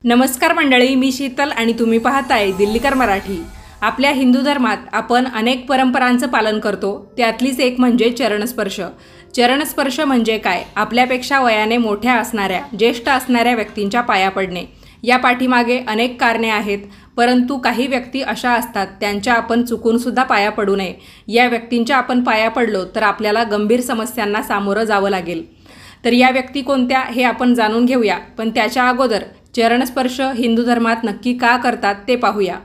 नमस्कार मंडळी, मी शीतल आणि तुम्ही पाहताय दिल्लीकर मराठी। आपल्या हिंदू धर्मात आपण अनेक परंपरांचं पालन करतो। त्यातलीच एक म्हणजे चरणस्पर्श। चरणस्पर्श म्हणजे काय? आपल्यापेक्षा वयाने मोठ्या असणाऱ्या, ज्येष्ठ असणाऱ्या व्यक्तींच्या पाया पडणे। या पाठीमागे अनेक कारणे आहेत, परंतु काही व्यक्ती अशा असतात त्यांच्या आपण चुकून सुद्धा पाया पडू नये। या व्यक्तींच्या आपण पाया पडलो तर आपल्याला गंभीर समस्यांना सामोरं जावं लागेल। तर या व्यक्ती कोणत्या हे आपण जाणून घेऊया, पण त्याच्या अगोदर चरणस्पर्श हिंदू धर्मात नक्की का करतात ते पाहूया।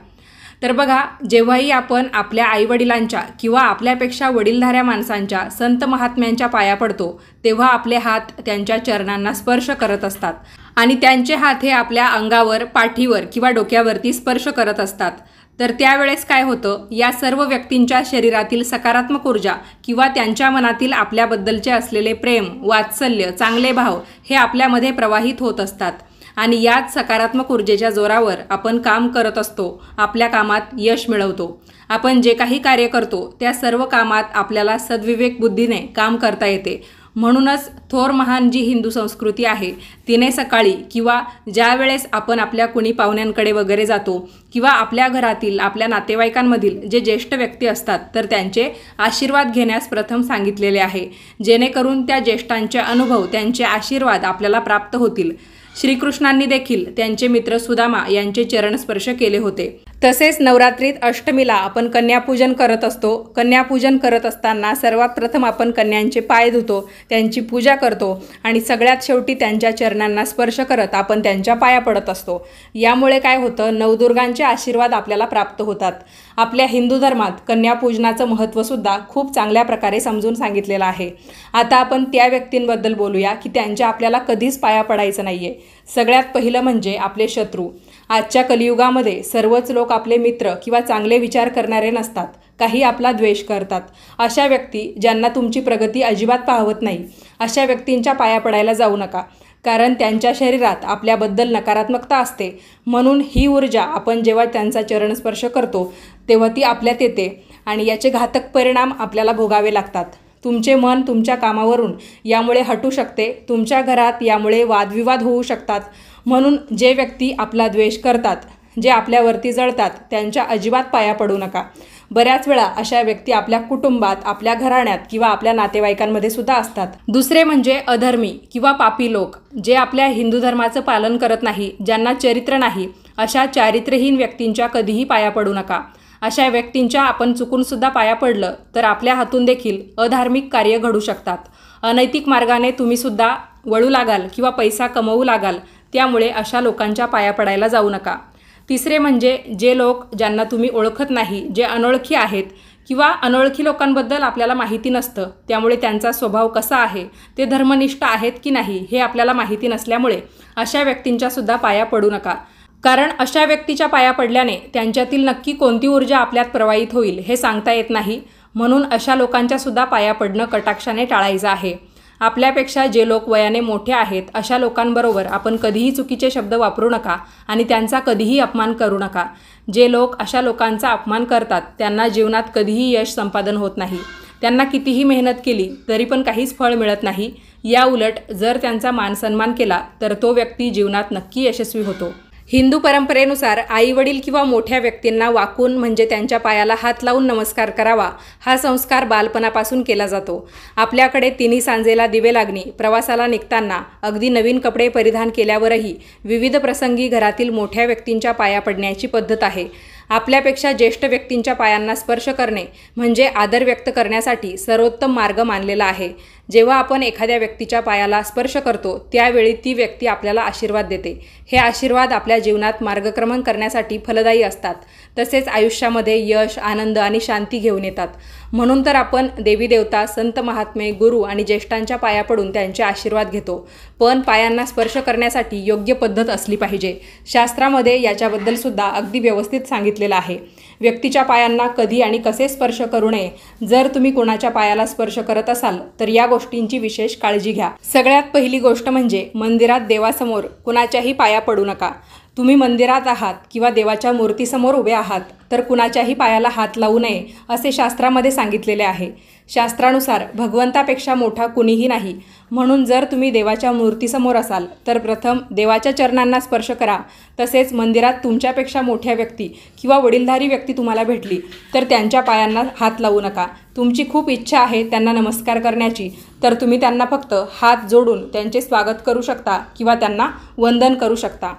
तर बघा, जेव्हाही आपण आपल्या आईवडिलांच्या किंवा आपल्यापेक्षा वडीलधाऱ्या माणसांच्या, संत महात्म्यांच्या पाया पडतो, तेव्हा आपले हात त्यांच्या चरणांना स्पर्श करत असतात आणि त्यांचे हात हे आपल्या अंगावर, पाठीवर किंवा डोक्यावरती स्पर्श करत असतात। तर त्यावेळेस काय होतं, या सर्व व्यक्तींच्या शरीरातील सकारात्मक ऊर्जा किंवा त्यांच्या मनातील आपल्याबद्दलचे असलेले प्रेम, वात्सल्य, चांगले भाव हे आपल्यामध्ये प्रवाहित होत असतात आणि याच सकारात्मक ऊर्जेच्या जोरावर आपण काम करत असतो, आपल्या कामात यश मिळवतो। आपण जे काही कार्य करतो त्या सर्व कामात आपल्याला सद्विवेक बुद्धीने काम करता येते। म्हणूनच थोर महान जी हिंदू संस्कृती आहे, तिने सकाळी किंवा ज्या वेळेस आपण आपल्या कुणी पाहुण्यांकडे वगैरे जातो किंवा आपल्या घरातील, आपल्या नातेवाईकांमधील जे ज्येष्ठ व्यक्ती असतात तर त्यांचे आशीर्वाद घेण्यास प्रथम सांगितलेले आहे, जेणेकरून त्या ज्येष्ठांचे अनुभव, त्यांचे आशीर्वाद आपल्याला प्राप्त होतील। श्रीकृष्णांनी देखील त्यांचे मित्र सुदामा यांचे चरणस्पर्श केले होते। तसेच नवरात्रीत अष्टमीला आपण कन्यापूजन करत असतो। कन्यापूजन करत असताना सर्वात प्रथम आपण कन्यांचे पाय धुतो, त्यांची पूजा करतो आणि सगळ्यात शेवटी त्यांच्या चरणांना स्पर्श करत आपण त्यांच्या पाया पडत असतो। यामुळे काय होतं, नवदुर्गांचे आशीर्वाद आपल्याला प्राप्त होतात। आपल्या हिंदू धर्मात कन्यापूजनाचं महत्त्व सुद्धा खूप चांगल्या प्रकारे समजून सांगितलेलं आहे। आता आपण त्या व्यक्तींबद्दल बोलूया की त्यांच्या आपल्याला कधीच पाया पडायचं नाहीये। सगळ्यात पहिलं म्हणजे आपले शत्रू। आजच्या कलियुगामध्ये सर्वच लोक आपले मित्र किंवा चांगले विचार करणारे नसतात, काही आपला द्वेष करतात। अशा व्यक्ती ज्यांना तुमची प्रगती अजिबात पाहवत नाही, अशा व्यक्तींच्या पाया पडायला जाऊ नका, कारण त्यांच्या शरीरात आपल्याबद्दल नकारात्मकता असते। म्हणून ही ऊर्जा आपण जेव्हा त्यांचा चरणस्पर्श करतो तेव्हा ती आपल्यात येते आणि याचे घातक परिणाम आपल्याला भोगावे लागतात। तुमचे मन तुमच्या कामावरून यामुळे हटू शकते, तुमच्या घरात यामुळे वादविवाद होऊ शकतात। म्हणून जे व्यक्ती आपला द्वेष करतात, जे आपल्यावरती जळतात, त्यांच्या अजिबात पाया पडू नका। बऱ्याच वेळा अशा व्यक्ती आपल्या कुटुंबात, आपल्या घराण्यात किंवा आपल्या नातेवाईकांमध्ये सुद्धा असतात। दुसरे म्हणजे अधर्मी किंवा पापी लोक, जे आपल्या हिंदू धर्माचं पालन करत नाही, ज्यांना चरित्र नाही, अशा चारित्र्यहीन व्यक्तींच्या कधीही पाया पडू नका। अशा व्यक्तींच्या आपण चुकून सुद्धा पाया पडलं तर आपल्या हातून देखील अधार्मिक कार्य घडू शकतात। अनैतिक मार्गाने तुम्ही सुद्धा वळू लागाल किंवा पैसा कमवू लागाल, त्यामुळे अशा लोकांच्या पाया पडायला जाऊ नका। तिसरे म्हणजे जे लोक ज्यांना तुम्ही ओळखत नाही, जे अनोळखी आहेत किंवा अनोळखी लोकांबद्दल आपल्याला माहिती नसतं, त्यामुळे त्यांचा स्वभाव कसा आहे, ते धर्मनिष्ठ आहेत की नाही हे आपल्याला माहिती नसल्यामुळे अशा व्यक्तींच्या सुद्धा पाया पडू नका। कारण अशा व्यक्तीच्या पाया पडल्याने त्यांच्यातील नक्की कोणती ऊर्जा आपल्यात प्रवाहित होईल हे सांगता येत नाही। म्हणून अशा लोकांच्या सुद्धा पाया पडणं कटाक्षाने टाळायचं आहे। आपल्यापेक्षा जे लोक वयाने मोठे आहेत अशा लोकांबरोबर आपण कधीही चुकीचे शब्द वापरू नका आणि त्यांचा कधीही अपमान करू नका। जे लोक अशा लोकांचा अपमान करतात त्यांना जीवनात कधीही यश संपादन होत नाही। त्यांना कितीही मेहनत केली तरी पण काहीच फळ मिळत नाही। या उलट जर त्यांचा मानसन्मान केला तर तो व्यक्ती जीवनात नक्की यशस्वी होतो। हिंदू परंपरेनुसार आईवडील किंवा मोठ्या व्यक्तींना वाकून म्हणजे त्यांच्या पायाला हात लावून नमस्कार करावा, हा संस्कार बालपणापासून केला जातो। आपल्याकडे तिन्ही सांजेला दिवे लागणे, प्रवासाला निघताना, अगदी नवीन कपडे परिधान केल्यावरही विविध प्रसंगी घरातील मोठ्या व्यक्तींच्या पाया पडण्याची पद्धत आहे। आपल्यापेक्षा ज्येष्ठ व्यक्तींच्या पायांना स्पर्श करणे म्हणजे आदर व्यक्त करण्यासाठी सर्वोत्तम मार्ग मानलेला आहे। जेव्हा आपण एखाद्या व्यक्तीच्या पायाला स्पर्श करतो त्यावेळी ती व्यक्ती आपल्याला आशीर्वाद देते। हे आशीर्वाद आपल्या जीवनात मार्गक्रमण करण्यासाठी फलदायी असतात, तसेच आयुष्यामध्ये यश, आनंद आणि शांती घेऊन येतात। म्हणून तर आपण देवी देवता, संत महात्मे, गुरु आणि ज्येष्ठांच्या पाया पडून त्यांचे आशीर्वाद घेतो। पण पायांना स्पर्श करण्यासाठी योग्य पद्धत असली पाहिजे। शास्त्रामध्ये याच्याबद्दल सुद्धा अगदी व्यवस्थित सांगितलेलं आहे। व्यक्तीच्या पायांना कधी आणि कसे स्पर्श करू नये, जर तुम्ही कोणाच्या पायाला स्पर्श करत असाल तर या गोष्टींची विशेष काळजी घ्या। सगळ्यात पहिली गोष्ट म्हणजे मंदिरात देवासमोर कुणाच्याही पाया पडू नका। तुम्ही मंदिरात आहात किंवा देवाच्या मूर्तीसमोर उभे आहात तर कुणाच्याही पायाला हात लावू नये असे शास्त्रामध्ये सांगितलेले आहे। शास्त्रानुसार भगवंतापेक्षा मोठा कुणीही नाही, म्हणून जर तुम्ही देवाच्या मूर्तीसमोर असाल तर प्रथम देवाच्या चरणांना स्पर्श करा। तसेच मंदिरात तुमच्यापेक्षा मोठ्या व्यक्ती किंवा वडीलधारी व्यक्ती तुम्हाला भेटली तर त्यांच्या पायांना हात लावू नका। तुमची खूप इच्छा आहे त्यांना नमस्कार करण्याची तर तुम्ही त्यांना फक्त हात जोडून त्यांचे स्वागत करू शकता किंवा त्यांना वंदन करू शकता।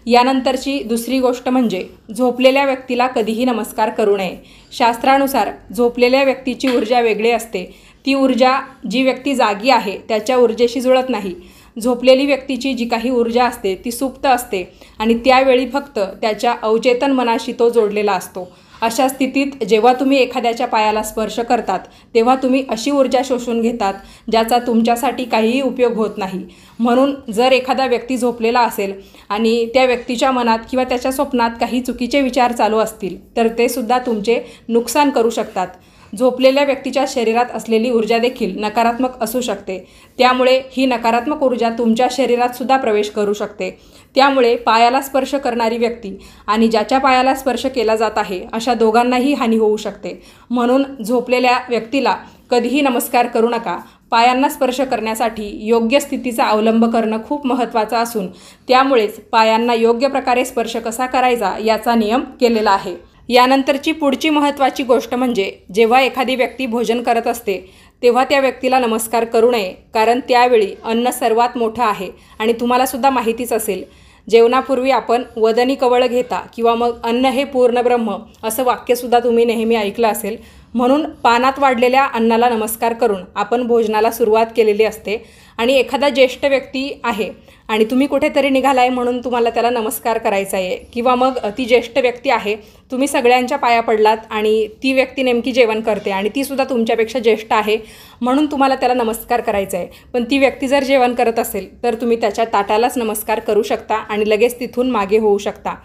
यानंतरची दुसरी गोष्ट म्हणजे झोपलेल्या व्यक्तीला कधीही नमस्कार करू नये। शास्त्रानुसार झोपलेल्या व्यक्तीची ऊर्जा वेगळी असते, ती ऊर्जा जी व्यक्ती जागी आहे त्याच्या ऊर्जेशी जुळत नाही। झोपलेली व्यक्तीची जी काही ऊर्जा असते ती सुप्त असते आणि त्यावेळी फक्त त्याच्या अवचेतन मनाशी तो जोडलेला असतो। अशा स्थितीत जेव्हा तुम्ही एखाद्याच्या पायाला स्पर्श करतात तेव्हा तुम्ही अशी ऊर्जा शोषून घेतात ज्याचा तुमच्यासाठी काहीही उपयोग होत नाही। म्हणून जर एखादा व्यक्ती झोपलेला असेल आणि त्या व्यक्तीच्या मनात किंवा त्याच्या स्वप्नात काही चुकीचे विचार चालू असतील तर ते सुद्धा तुमचे नुकसान करू शकतात। झोपलेल्या व्यक्तीच्या शरीरात असलेली ऊर्जा देखील नकारात्मक असू शकते, त्यामुळे ही नकारात्मक ऊर्जा तुमच्या शरीरात सुद्धा प्रवेश करू शकते। त्यामुळे पायाला स्पर्श करणारी व्यक्ती आणि ज्याच्या पायाला स्पर्श केला जात आहे अशा दोघांनाही हानी होऊ शकते। म्हणून झोपलेल्या व्यक्तीला कधीही नमस्कार करू नका। पायांना स्पर्श करण्यासाठी योग्य स्थितीचा अवलंब करणं खूप महत्त्वाचं असून त्यामुळेच पायांना योग्य प्रकारे स्पर्श कसा करायचा याचा नियम केलेला आहे। यानंतरची पुढची महत्त्वाची गोष्ट म्हणजे जेव्हा एखादी व्यक्ती भोजन करत असते तेव्हा त्या व्यक्तीला नमस्कार करू नये, कारण त्यावेळी अन्न सर्वात मोठं आहे आणि तुम्हालासुद्धा माहितीच असेल जेवणापूर्वी आपण वदनी कवळ घेता किंवा मग अन्न हे पूर्ण ब्रह्म असं वाक्यसुद्धा तुम्ही नेहमी ऐकलं असेल। म्हणून पानात वाढलेल्या अन्नाला नमस्कार करून आपण भोजनाला सुरुवात केलेली असते आणि एखादा ज्येष्ठ व्यक्ती आहे आणि तुम्ही कुठेतरी निघालाय म्हणून तुम्हाला त्याला नमस्कार करायचा आहे किंवा मग ती ज्येष्ठ व्यक्ती आहे, तुम्ही सगळ्यांच्या पाया पडलात आणि ती व्यक्ती नेमकी जेवण करते आणि ती सुद्धा तुमच्यापेक्षा ज्येष्ठ आहे म्हणून तुम्हाला त्याला नमस्कार करायचा आहे, पण ती व्यक्ती जर जेवण करत असेल तर तुम्ही त्याच्या ताटालाच नमस्कार करू शकता आणि लगेच तिथून मागे होऊ शकता।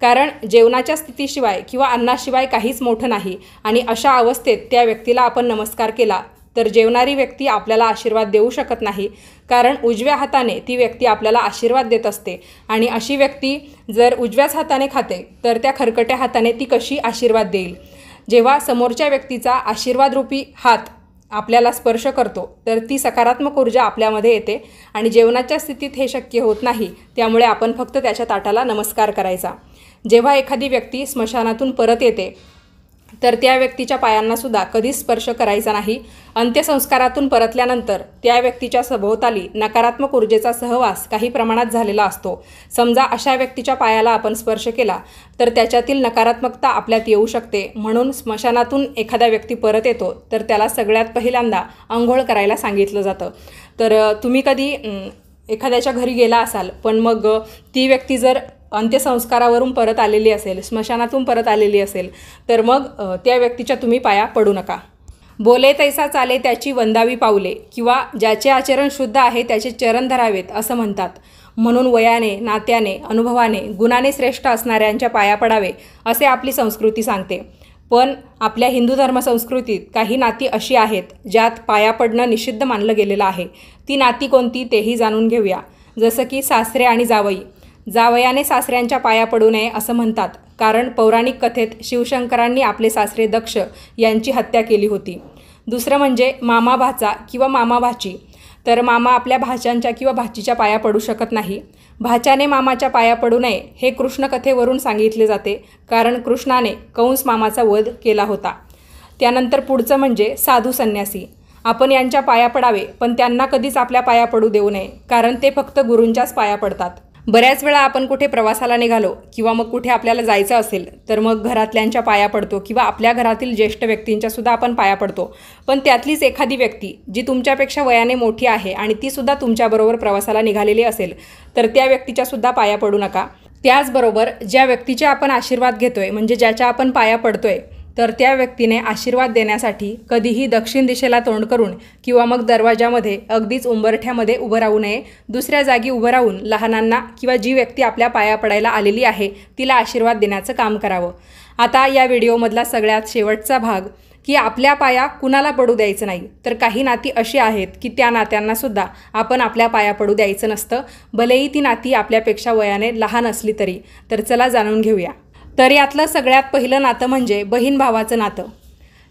कारण जेवणाच्या स्थितीशिवाय किंवा अन्नाशिवाय काहीच मोठं नाही आणि अशा अवस्थेत त्या व्यक्तीला आपण नमस्कार केला तर जेवणारी व्यक्ती आपल्याला आशीर्वाद देऊ शकत नाही, कारण उजव्या हाताने ती व्यक्ती आपल्याला आशीर्वाद देत असते आणि अशी व्यक्ती जर उजव्याच हाताने खाते तर त्या खरकट्या हाताने ती कशी आशीर्वाद देईल। जेव्हा समोरच्या व्यक्तीचा आशीर्वादरूपी हात आपल्याला स्पर्श करतो तर ती सकारात्मक ऊर्जा आपल्यामध्ये येते आणि जेवणाच्या स्थितीत हे शक्य होत नाही, त्यामुळे आपण फक्त त्याच्या ताटाला नमस्कार करायचा। जेव्हा एखादी व्यक्ती स्मशानातून परत येते तर त्या व्यक्तीच्या पायांनासुद्धा कधीच स्पर्श करायचा नाही। अंत्यसंस्कारातून परतल्यानंतर त्या व्यक्तीच्या सभोवताली नकारात्मक ऊर्जेचा सहवास काही प्रमाणात झालेला असतो। समजा अशा व्यक्तीच्या पायाला आपण स्पर्श केला तर त्याच्यातील नकारात्मकता आपल्यात येऊ शकते। म्हणून स्मशानातून एखादा व्यक्ती परत येतो तर त्याला सगळ्यात पहिल्यांदा अंघोळ करायला सांगितलं जातं। तर तुम्ही कधी एखाद्याच्या घरी गेला असाल पण मग ती व्यक्ती जर अंत्यसंस्कारावरून परत आलेली असेल, स्मशानातून परत आलेली असेल तर मग त्या व्यक्तीच्या तुम्ही पाया पडू नका। बोले तैसा चाले त्याची वंदावी पाऊले किंवा ज्याचे आचरण शुद्ध आहे त्याचे चरण धरावेत असं म्हणतात। म्हणून वयाने, नात्याने, अनुभवाने, गुणाने श्रेष्ठ असणाऱ्यांच्या पाया पडावे असे आपली संस्कृती सांगते। पण आपल्या हिंदू धर्मसंस्कृतीत काही नाती अशी आहेत ज्यात पाया पडणं निषिद्ध मानलं गेलेलं आहे। ती नाती कोणती तेही जाणून घेऊया। जसं की सासरे आणि जावई। जावयाने सासऱ्यांच्या पाया पडू नये असं म्हणतात, कारण पौराणिक कथेत शिवशंकरांनी आपले सासरे दक्ष यांची हत्या केली होती। दुसरं म्हणजे मामा भाचा किंवा मामा भाची। तर मामा आपल्या भाच्यांच्या किंवा भाचीच्या पाया पडू शकत नाही। भाच्याने मामाच्या पाया पडू नये हे कृष्ण कथेवरून सांगितले जाते, कारण कृष्णाने कंस मामाचा वध केला होता। त्यानंतर पुढचं म्हणजे साधू संन्यासी। आपण यांच्या पाया पडावे पण त्यांना कधीच आपल्या पाया पडू देऊ नये, कारण ते फक्त गुरूंच्याच पाया पडतात। बऱ्याच वेळा आपण कुठे प्रवासाला निघालो किंवा मग कुठे आपल्याला जायचं असेल तर मग घरातल्यांच्या पाया पडतो किंवा आपल्या घरातील ज्येष्ठ व्यक्तींच्या सुद्धा आपण पाया पडतो, पण त्यातलीच एखादी व्यक्ती जी तुमच्यापेक्षा वयाने मोठी आहे आणि ती सुद्धा तुमच्याबरोबर प्रवासाला निघालेली असेल तर त्या व्यक्तीच्या सुद्धा पाया पडू नका। त्याचबरोबर ज्या व्यक्तीचे आपण आशीर्वाद घेतोय म्हणजे ज्याच्या आपण पाया पडतोय तर त्या व्यक्तीने आशीर्वाद देण्यासाठी कधीही दक्षिण दिशेला तोंड करून किंवा मग दरवाजामध्ये अगदीच उंबरठ्यामध्ये उभं राहू नये। दुसऱ्या जागी उभं राहून लहानांना किंवा जी व्यक्ती आपल्या पाया पडायला आलेली आहे तिला आशीर्वाद देण्याचं काम करावं। आता या व्हिडिओमधला सगळ्यात शेवटचा भाग की आपल्या पाया कुणाला पडू द्यायचं नाही, तर काही नाती अशी आहेत की त्या नात्यांनासुद्धा आपण आपल्या पाया पडू द्यायचं नसतं, भलेही ती नाती आपल्यापेक्षा वयाने लहान असली तरी. तर चला जाणून घेऊया. तर यातलं सगळ्यात पहिलं नातं म्हणजे बहीण भावाचं नातं.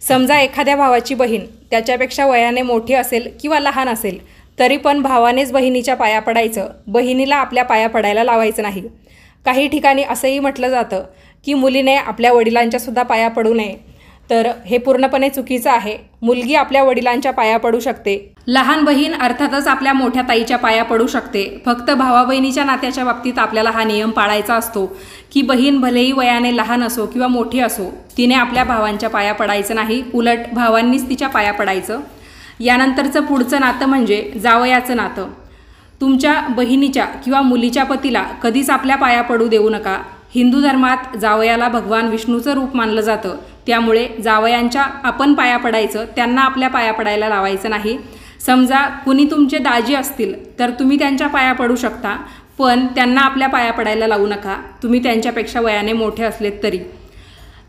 समजा एखाद्या भावाची बहीण त्याच्यापेक्षा वयाने मोठी असेल किंवा लहान असेल, तरी पण भावानेच बहिणीच्या पाया पडायचं, बहिणीला आपल्या पाया पडायला लावायचं नाही. काही ठिकाणी असंही म्हटलं जातं की मुलीने आपल्या वडिलांच्यासुद्धा पाया पडू नये, तर हे पूर्णपणे चुकीचं आहे. मुलगी आपल्या वडिलांच्या पाया पडू शकते, लहान बहीण अर्थातच आपल्या मोठ्या ताईच्या पाया पडू शकते. फक्त भावा बहिणीच्या नात्याच्या बाबतीत आपल्याला हा नियम पाळायचा असतो की बहीण भलेही वयाने लहान असो किंवा मोठी असो, तिने आपल्या भावांच्या पाया पडायचं नाही, उलट भावांनीच तिच्या पाया पडायचं. यानंतरचं पुढचं नातं म्हणजे जावयाचं नातं. तुमच्या बहिणीच्या किंवा मुलीच्या पतीला कधीच आपल्या पाया पडू देऊ नका. हिंदू धर्मात जावयाला भगवान विष्णूचं रूप मानलं जातं, त्यामुळे जावयांच्या आपण पाया पडायचं, त्यांना आपल्या पाया पडायला लावायचं नाही. समजा कुणी तुमचे दाजी असतील तर तुम्ही त्यांच्या पाया पडू शकता, पण त्यांना आपल्या पाया पडायला लावू नका, तुम्ही त्यांच्यापेक्षा वयाने मोठे असलेत तरी.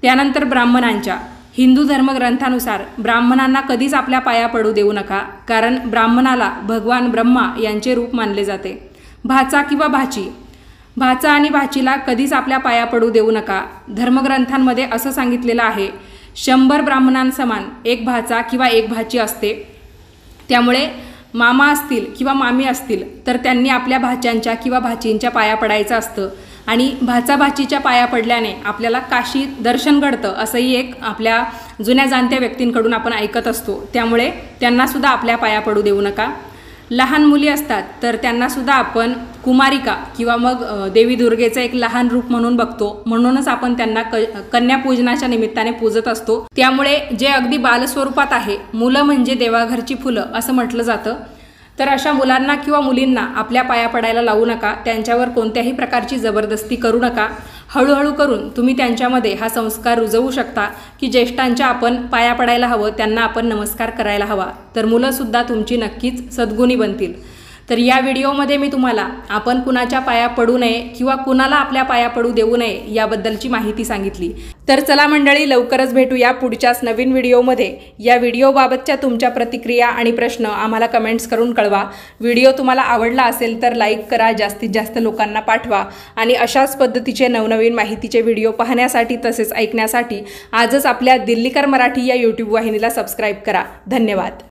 त्यानंतर ब्राह्मणांच्या. हिंदू धर्मग्रंथानुसार ब्राह्मणांना कधीच आपल्या पाया पडू देऊ नका, कारण ब्राह्मणाला भगवान ब्रह्मा यांचे रूप मानले जाते. भाचा किंवा भाची. भाचा आणि भाचीला कधीच आपल्या पाया पडू देऊ नका. धर्मग्रंथांमध्ये असं सांगितलेलं आहे, 100 ब्राह्मणांसमान एक भाचा किंवा एक भाची असते. त्यामुळे मामा असतील किंवा मामी असतील तर त्यांनी आपल्या भाच्यांच्या किंवा भाचींच्या पाया पडायचं असतं. आणि भाचा भाचीच्या पाया पडल्याने आपल्याला काशी दर्शन घडतं, असंही एक आपल्या जुन्या जाणत्या व्यक्तींकडून आपण ऐकत असतो. त्यामुळे त्यांनासुद्धा आपल्या पाया पडू देऊ नका. लहान मुली असतात तर त्यांनासुद्धा आपण कुमारिका किंवा मग देवी दुर्गेचं एक लहान रूप म्हणून बघतो, म्हणूनच आपण त्यांना कन्यापूजनाच्या निमित्ताने पूजत असतो. त्यामुळे जे अगदी बालस्वरूपात आहे, मुलं म्हणजे देवाघरची फुलं असं म्हटलं जातं, तर अशा मुलांना किंवा मुलींना आपल्या पाया पडायला लावू नका. त्यांच्यावर कोणत्याही प्रकारची जबरदस्ती करू नका. हळूहळू करून तुम्ही त्यांच्यामध्ये हा संस्कार रुजवू शकता की ज्येष्ठांच्या आपण पाया पडायला हवं, त्यांना आपण नमस्कार करायला हवा, तर मुलंसुद्धा तुमची नक्कीच सद्गुणी बनतील. तर या व्हिडिओमध्ये मी तुम्हाला आपण कुणाच्या पाया पडू नये किंवा कुणाला आपल्या पाया पडू देऊ नये याबद्दलची माहिती सांगितली. तर चला मंडळी, लवकरच भेटूया पुढच्याच नवीन व्हिडिओमध्ये. या व्हिडिओबाबतच्या तुमच्या प्रतिक्रिया आणि प्रश्न आम्हाला कमेंट्स करून कळवा. व्हिडिओ तुम्हाला आवडला असेल तर लाईक करा, जास्तीत जास्त लोकांना पाठवा आणि अशाच पद्धतीचे नवनवीन माहितीचे व्हिडिओ पाहण्यासाठी तसेच ऐकण्यासाठी आजच आपल्या दिल्लीकर मराठी या यूट्यूब वाहिनीला सबस्क्राईब करा. धन्यवाद.